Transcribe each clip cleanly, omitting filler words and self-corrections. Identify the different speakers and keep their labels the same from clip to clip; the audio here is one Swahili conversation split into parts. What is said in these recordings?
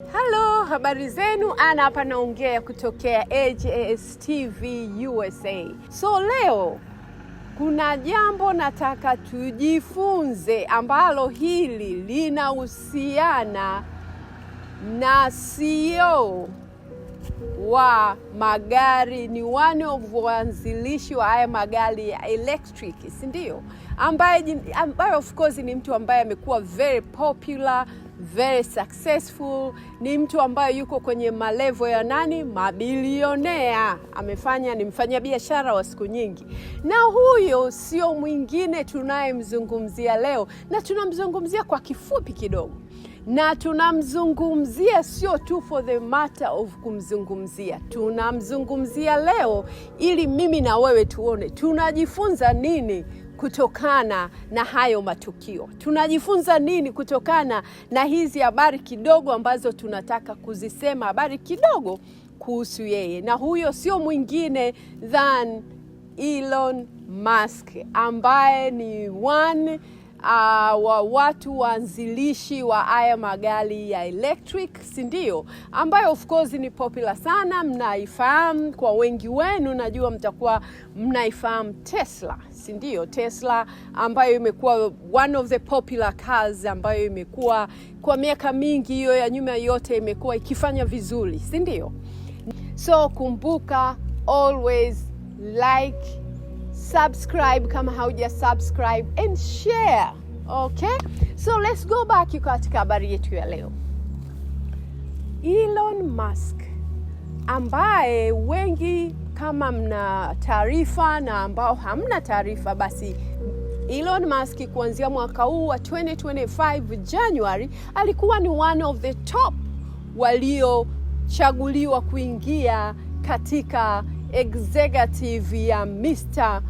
Speaker 1: Hello, habari zenu. Ana hapa naongea kutokea AJS TV USA. So leo kuna jambo nataka tujifunze ambalo hili linahusiana na CEO wa magari, ni one of waanzilishi wa haya magari ya electric, si ndio? Ambaye of course ni mtu ambaye amekuwa very popular, very successful, ni mtu ambaye yuko kwenye malevo ya mabilionea. Ni mfanyabiashara wa siku nyingi. Na huyo sio mwingine tunayemzungumzia leo, na tunamzungumzia kwa kifupi kidogo. Na tunamzungumzia sio tu for the matter of kumzungumzia. Tunamzungumzia leo ili mimi na wewe tuone tunajifunza nini kutokana na hayo matukio. Tunajifunza nini kutokana na hizi habari kidogo ambazo tunataka kuzisema, habari kidogo kuhusu yeye. Na huyo sio mwingine than Elon Musk, ambaye ni one wa watu waanzilishi wa haya magari ya electric, si ndio? Ambayo of course ni popular sana, mnaifahamu. Kwa wengi wenu najua mtakuwa mnaifahamu Tesla, si ndio? Tesla ambayo imekuwa one of the popular cars, ambayo imekuwa kwa miaka mingi hiyo ya nyuma yote imekuwa ikifanya vizuri, si ndio? So kumbuka, always like, subscribe kama hauja subscribe, and share. Okay, so let's go back katika habari yetu ya leo. Elon Musk, ambaye wengi kama mna taarifa na ambao hamna taarifa, basi Elon Musk kuanzia mwaka huu wa 2025 January alikuwa ni one of the top waliochaguliwa kuingia katika executive ya Mr.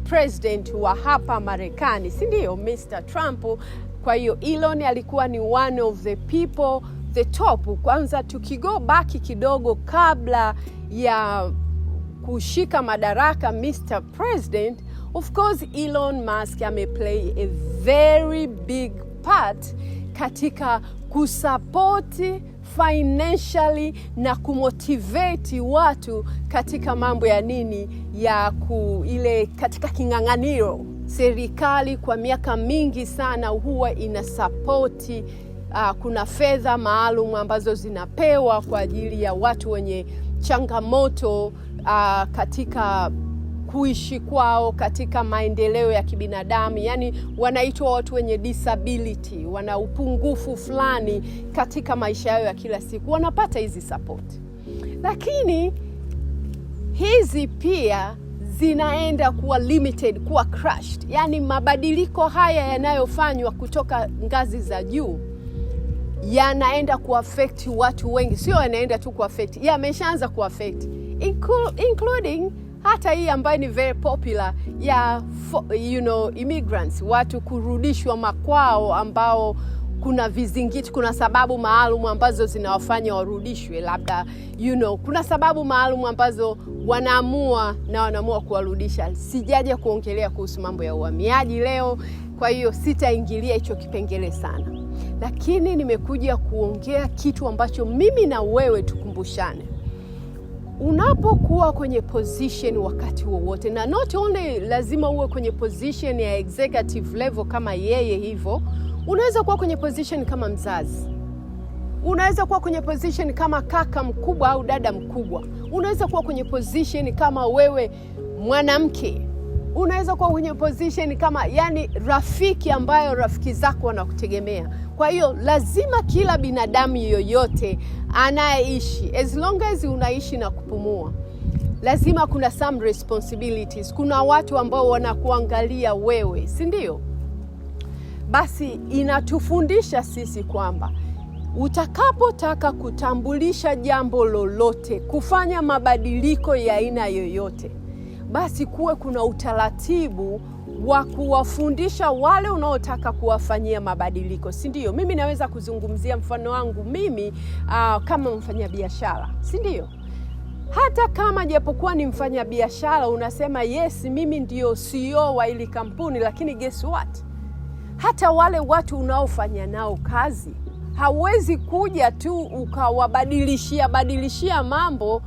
Speaker 1: President wa hapa Marekani, si ndio? Mr. Trump. Kwa hiyo Elon alikuwa ni one of the people, the top. Kwanza tukigo back kidogo, kabla ya kushika madaraka Mr. President, of course Elon Musk ameplay a very big part katika kusapoti financially na kumotivate watu katika mambo ya ile katika king'ang'aniro. Serikali kwa miaka mingi sana huwa inasapoti, kuna fedha maalum ambazo zinapewa kwa ajili ya watu wenye changamoto katika kuishi kwao, katika maendeleo ya kibinadamu. Yani wanaitwa watu wenye disability, wana upungufu fulani katika maisha yao ya kila siku, wanapata hizi support. Lakini hizi pia zinaenda kuwa limited, kuwa crushed. Yani mabadiliko haya yanayofanywa kutoka ngazi za juu yanaenda kuaffect watu wengi. Sio yanaenda tu kuaffect, yameshaanza kuaffect, including hata hii ambayo ni very popular ya immigrants, watu kurudishwa makwao, ambao kuna vizingiti, kuna sababu maalum ambazo zinawafanya warudishwe. Labda kuna sababu maalum ambazo wanaamua kuwarudisha. Sijaje kuongelea kuhusu mambo ya uhamiaji leo, kwa hiyo sitaingilia hicho kipengele sana. Lakini nimekuja kuongea kitu ambacho mimi na wewe tukumbushane. Unapokuwa kwenye position wakati wowote, na not only lazima uwe kwenye position ya executive level kama yeye hivyo, unaweza kuwa kwenye position kama mzazi, unaweza kuwa kwenye position kama kaka mkubwa au dada mkubwa, unaweza kuwa kwenye position kama wewe mwanamke, unaweza kuwa kwenye position kama rafiki, ambayo rafiki zako wanakutegemea. Kwa hiyo lazima kila binadamu yoyote anayeishi, as long as unaishi na kupumua, lazima kuna some responsibilities. Kuna watu ambao wanakuangalia wewe, si ndio? Basi inatufundisha sisi kwamba utakapotaka kutambulisha jambo lolote, kufanya mabadiliko ya aina yoyote, basi kuwe kuna utaratibu wa kuwafundisha wale unaotaka kuwafanyia mabadiliko, si ndio? Mimi naweza kuzungumzia mfano wangu mimi kama mfanyabiashara, si ndio? Hata kama japokuwa ni mfanyabiashara, unasema yes, mimi ndio CEO wa ile kampuni, lakini guess what? Hata wale watu unaofanya nao kazi hauwezi kuja tu ukawabadilishia mambo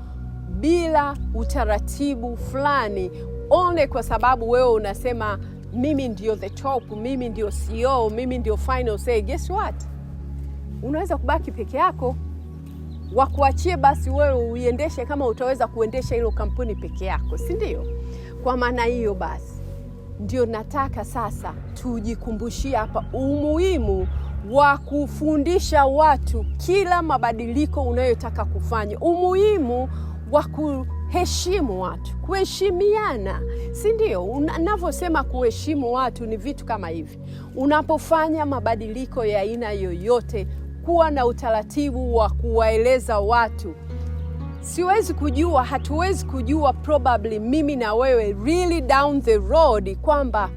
Speaker 1: bila utaratibu fulani. One kwa sababu wewe unasema mimi ndio the top, mimi ndio CEO, mimi ndio final say. Guess what? Unaweza kubaki peke yako. Wakuachie basi wewe uiendeshe kama utaweza kuendesha hilo kampuni peke yako, si ndio? Kwa maana hiyo basi ndio nataka sasa tujikumbushie hapa umuhimu wa kufundisha watu kila mabadiliko unayotaka kufanya. Umuhimu wa kuheshimu watu, kuheshimiana, si ndio? Ninavyosema kuheshimu watu ni vitu kama hivi. Unapofanya mabadiliko ya aina yoyote, kuwa na utaratibu wa kuwaeleza watu. Hatuwezi kujua probably mimi na wewe really down the road kwamba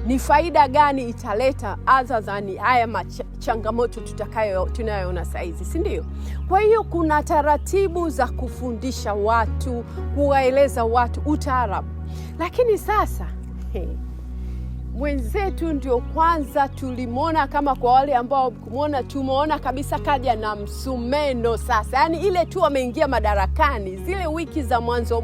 Speaker 1: ni faida gani italeta other than haya changamoto tunayoona saizi, si ndio? Kwa hiyo kuna taratibu za kufundisha watu, kuwaeleza watu utaalamu. Lakini sasa mwenzetu ndio kwanza tulimwona, kama kwa wale ambao tumeona kabisa kaja na msumeno sasa. Yani ile tu ameingia madarakani, zile wiki za mwanzo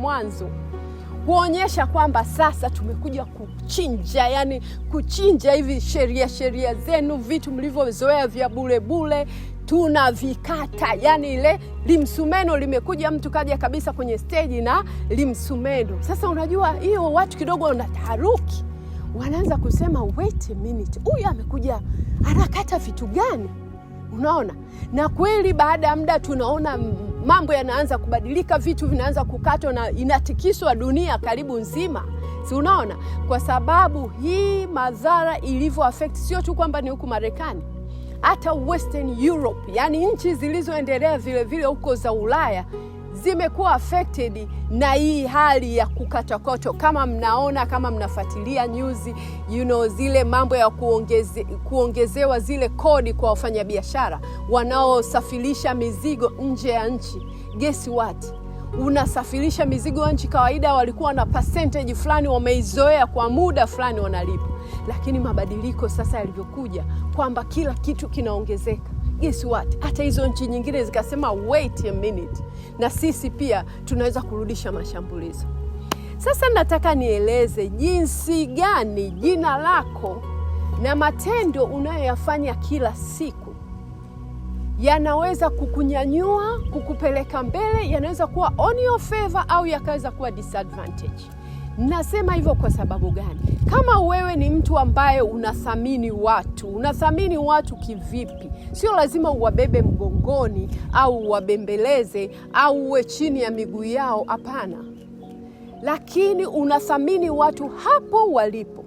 Speaker 1: kuonyesha kwamba sasa tumekuja kuchinja, yani kuchinja hivi sheria zenu, vitu mlivyozoea vya bule tunavikata. Yani ile limsumeno limekuja, mtu kaja kabisa kwenye stage na limsumeno. Sasa unajua hiyo watu kidogo wanataharuki, wanaanza kusema wait a minute, huyu amekuja anakata vitu gani? Unaona? Na kweli baada ya muda tunaona mambo yanaanza kubadilika, vitu vinaanza kukatwa na inatikiswa dunia karibu nzima. Si unaona? Kwa sababu hii madhara ilivyo affect sio tu kwamba ni huku Marekani, hata Western Europe, yani nchi zilizoendelea vile huko za Ulaya zimekuwa affected na hii hali ya kukatakoto. Kama mnaona, kama mnafuatilia news, zile mambo ya kuongezewa zile kodi kwa wafanyabiashara wanaosafirisha mizigo nje ya nchi. Guess what? Unasafirisha mizigo nchi, kawaida walikuwa na percentage fulani wameizoea, kwa muda fulani wanalipa. Lakini mabadiliko sasa yalivyokuja kwamba kila kitu kinaongezeka, guess what? Hata hizo nchi nyingine zikasema wait a minute, na sisi pia tunaweza kurudisha mashambulizo. Sasa nataka nieleze jinsi gani jina lako na matendo unayoyafanya kila siku yanaweza kukunyanyua, kukupeleka mbele, yanaweza kuwa on your favor au yakaweza kuwa disadvantage. Nasema hivyo kwa sababu gani? Kama wewe ni mtu ambaye unathamini watu kivipi? Sio lazima uwabebe mgongoni au uwabembeleze au uwe chini ya miguu yao, hapana. Lakini unathamini watu hapo walipo.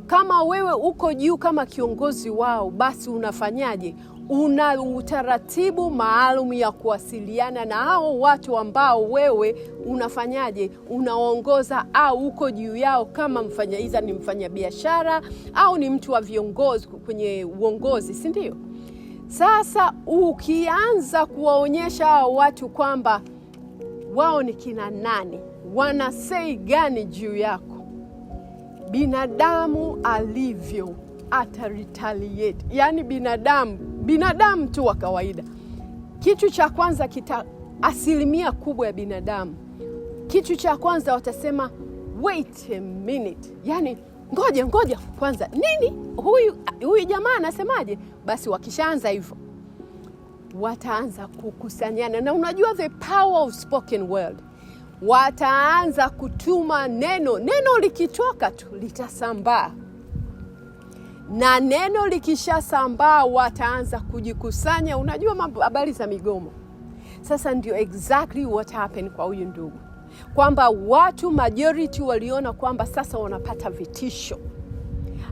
Speaker 1: Kama wewe uko juu kama kiongozi wao, basi unafanyaje? Una utaratibu maalum ya kuwasiliana na hao watu ambao wewe unafanyaje? Unaongoza au uko juu yao, kama ni mfanyabiashara au ni mtu wa viongozi kwenye uongozi, si ndio? Sasa ukianza kuwaonyesha hao watu kwamba wao ni kina nani, wana say gani juu yako, binadamu alivyo ata retaliate. Yani binadamu tu wa kawaida, kitu cha kwanza asilimia kubwa ya binadamu, kitu cha kwanza watasema wait a minute, yani ngoja kwanza, nini huyu jamaa anasemaje? Basi wakishaanza hivyo wataanza kukusanyana, na unajua the power of spoken word. Wataanza kutuma neno likitoka tu litasambaa, na neno likishasambaa wataanza kujikusanya. Unajua habari za migomo. Sasa ndio exactly what happened kwa huyu ndugu, kwamba watu majority waliona kwamba sasa wanapata vitisho.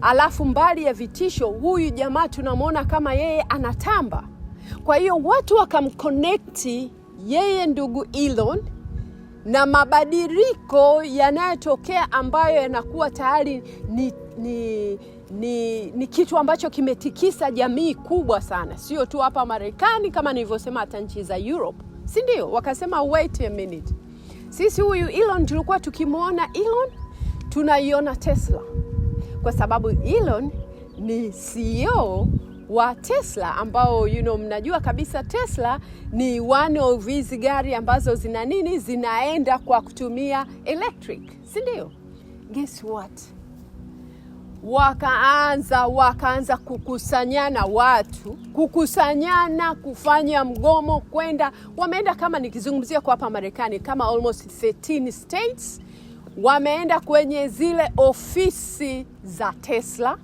Speaker 1: Alafu mbali ya vitisho, huyu jamaa tunamwona kama yeye anatamba. Kwa hiyo watu wakamconnect yeye ndugu Elon na mabadiliko yanayotokea ambayo yanakuwa tayari ni kitu ambacho kimetikisa jamii kubwa sana. Sio tu hapa Marekani, kama nilivyosema, hata nchi za Europe, si ndio? Wakasema wait a minute, sisi huyu Elon tulikuwa tukimwona Elon tunaiona Tesla, kwa sababu Elon ni CEO wa Tesla ambao mnajua kabisa Tesla ni one of hizi gari ambazo zinaenda kwa kutumia electric, si ndio? Guess what? Wakaanza kukusanyana kufanya mgomo, wameenda kama nikizungumzia kwa hapa Marekani kama almost 13 states. Wameenda kwenye zile ofisi za Tesla,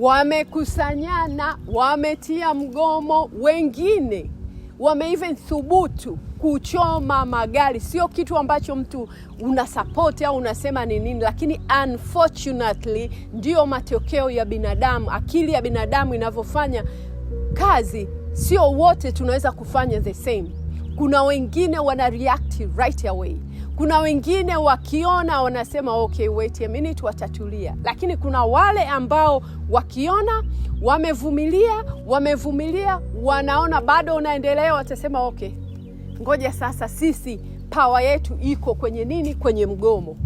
Speaker 1: wamekusanyana, wametia mgomo, wengine even thubutu kuchoma magari. Sio kitu ambacho mtu unasupport au unasema ni nini, lakini unfortunately ndio matokeo ya binadamu. Akili ya binadamu inavyofanya kazi, sio wote tunaweza kufanya the same. Kuna wengine wana react right away. Kuna wengine wakiona wanasema okay, wait a minute, watatulia. Lakini kuna wale ambao wakiona wamevumilia, wanaona bado unaendelea, watasema okay, ngoja sasa sisi power yetu iko kwenye nini? Kwenye mgomo.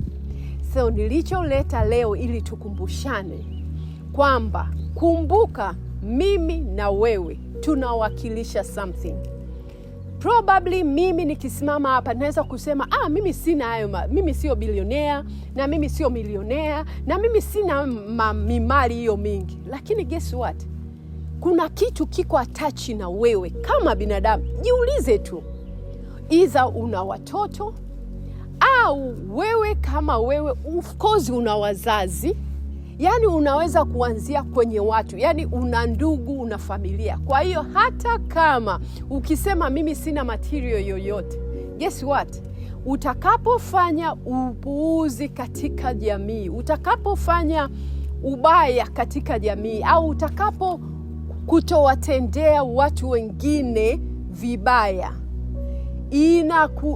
Speaker 1: So nilicholeta leo ili tukumbushane kwamba kumbuka, mimi na wewe tunawakilisha something. Probably mimi nikisimama hapa naweza kusema mimi sina hayo, mimi sio bilionea, na mimi sio milionea, na mimi sina mali hiyo mingi. Lakini guess what? Kuna kitu kiko attach na wewe kama binadamu. Jiulize tu, iza una watoto au wewe kama wewe of course una wazazi. Yani unaweza kuanzia kwenye watu, yani una ndugu, una familia. Kwa hiyo hata kama ukisema mimi sina material yoyote, guess what? Utakapofanya upuuzi katika jamii, utakapofanya ubaya katika jamii, au utakapo kutowatendea watu wengine vibaya,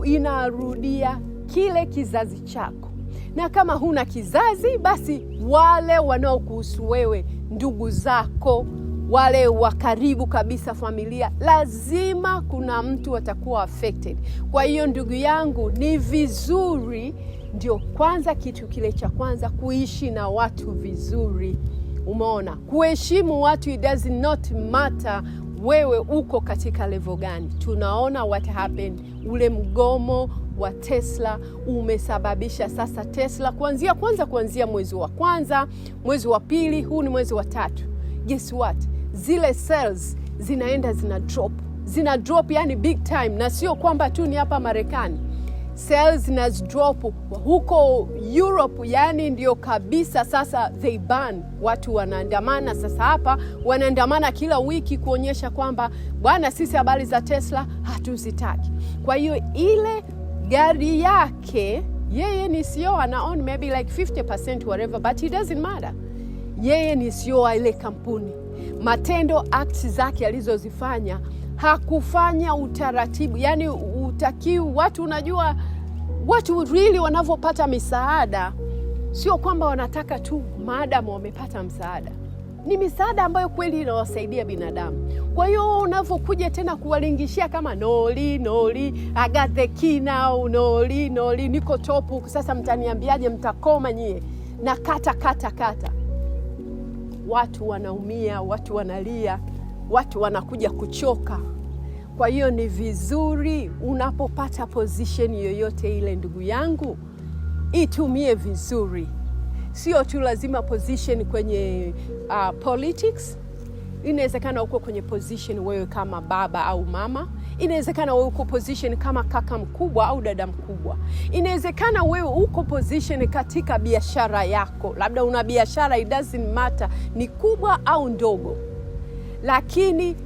Speaker 1: inarudia kile kizazi chako. Na kama huna kizazi, basi wale wanaokuhusu wewe, ndugu zako, wale wa karibu kabisa, familia, lazima kuna mtu atakuwa affected. Kwa hiyo ndugu yangu, ni vizuri, ndio kwanza kitu kile cha kwanza, kuishi na watu vizuri. Umeona? Kuheshimu watu, it does not matter wewe uko katika level gani. Tunaona what happened, ule mgomo wa Tesla umesababisha sasa Tesla kuanzia mwezi wa kwanza, mwezi wa pili, huu ni mwezi wa tatu. Guess what? Zile sales zina drop yani big time, na sio kwamba tu ni hapa Marekani. Sales zina drop huko Europe, yani ndio kabisa sasa they ban. Watu wanaandamana sasa, hapa wanaandamana kila wiki kuonyesha kwamba bwana, sisi habari za Tesla hatuzitaki. Kwa hiyo ile gari yake, yeye ni CEO, ana own maybe like 50% whatever, but it doesn't matter. Yeye ni CEO wa ile kampuni. Matendo, acts zake alizozifanya, hakufanya utaratibu. Yani watu, unajua watu really wanavyopata misaada, sio kwamba wanataka tu maadamu wamepata msaada. Ni misaada ambayo kweli inawasaidia binadamu. Kwa hiyo unavyokuja tena kuwalingishia kama noli, I got the key now, noli, niko topu, sasa mtaniambiaje, mtakoma nyie, na kata. Watu wanaumia, watu wanalia, watu wanakuja kuchoka. Kwa hiyo ni vizuri unapopata position yoyote ile, ndugu yangu, itumie vizuri. Sio tu lazima position kwenye politics. Inawezekana uko kwenye position wewe kama baba au mama. Inawezekana wewe uko position kama kaka mkubwa au dada mkubwa. Inawezekana wewe uko position katika biashara yako. Labda una biashara, it doesn't matter ni kubwa au ndogo. Lakini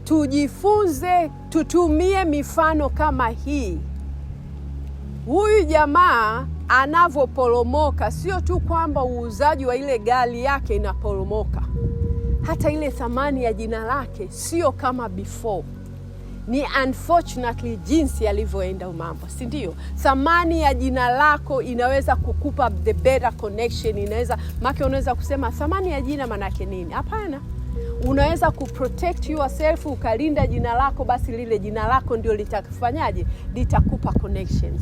Speaker 1: tujifunze, tutumie mifano kama hii. Huyu jamaa anavoporomoka, sio tu kwamba uuzaji wa ile gari yake inaporomoka. Hata ile thamani ya jina lake sio kama before. Ni unfortunately jinsi alivyoenda mambo, si ndio? Thamani ya jina lako inaweza kukupa the better connection. Unaweza kusema thamani ya jina manake nini? Hapana. Unaweza kuprotect yourself, ukalinda jina lako, basi lile jina lako ndio litakufanyaje? Litakupa connections.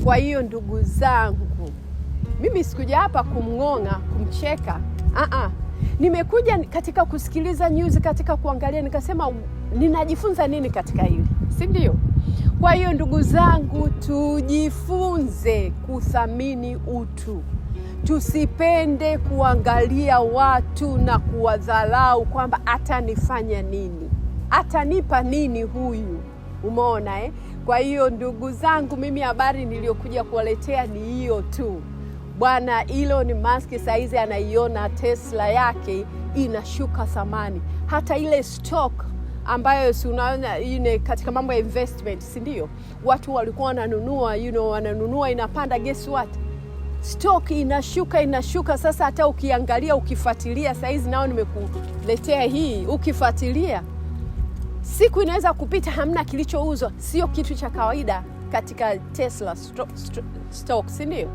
Speaker 1: Kwa hiyo ndugu zangu, mimi sikuja hapa kumngonga, kumcheka. nimekuja katika kusikiliza news, katika kuangalia, nikasema ninajifunza nini katika hili, si ndio? Kwa hiyo ndugu zangu, tujifunze kuthamini utu. Tusipende kuangalia watu na kuwadharau kwamba atanifanya nini, atanipa nini huyu. Umeona Kwa hiyo ndugu zangu, mimi habari niliyokuja kuwaletea ni hiyo tu. Bwana Elon Musk saizi anaiona Tesla yake inashuka thamani. Hata ile stock ambayo si unaona katika mambo ya investment, si ndio? Watu walikuwa wananunua, wananunua inapanda, guess what? Stock inashuka. Sasa hata ukiangalia, ukifuatilia, saizi nao nimekuletea hii, ukifuatilia siku inaweza kupita hamna kilichouzwa. Sio kitu cha kawaida katika Tesla stock, si ndio?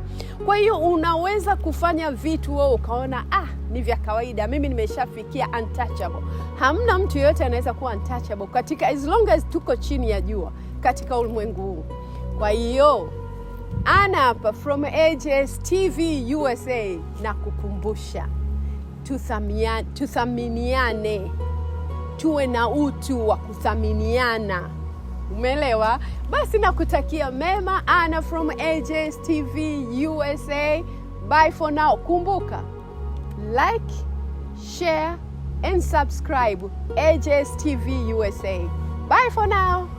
Speaker 1: Kwa hiyo unaweza kufanya vitu wewe ukaona ni vya kawaida, mimi nimeshafikia untouchable. Hamna mtu yeyote anaweza kuwa untouchable katika, as long as tuko chini ya jua katika ulimwengu huu. Kwa hiyo Ana hapa from AJS TV USA na kukumbusha tuthaminiane, tuwe na utu wa kuthaminiana. Umeelewa? Basi nakutakia mema. Ana from AJS TV USA. Bye for now. Kumbuka, like, share and subscribe AJS TV USA. Bye for now.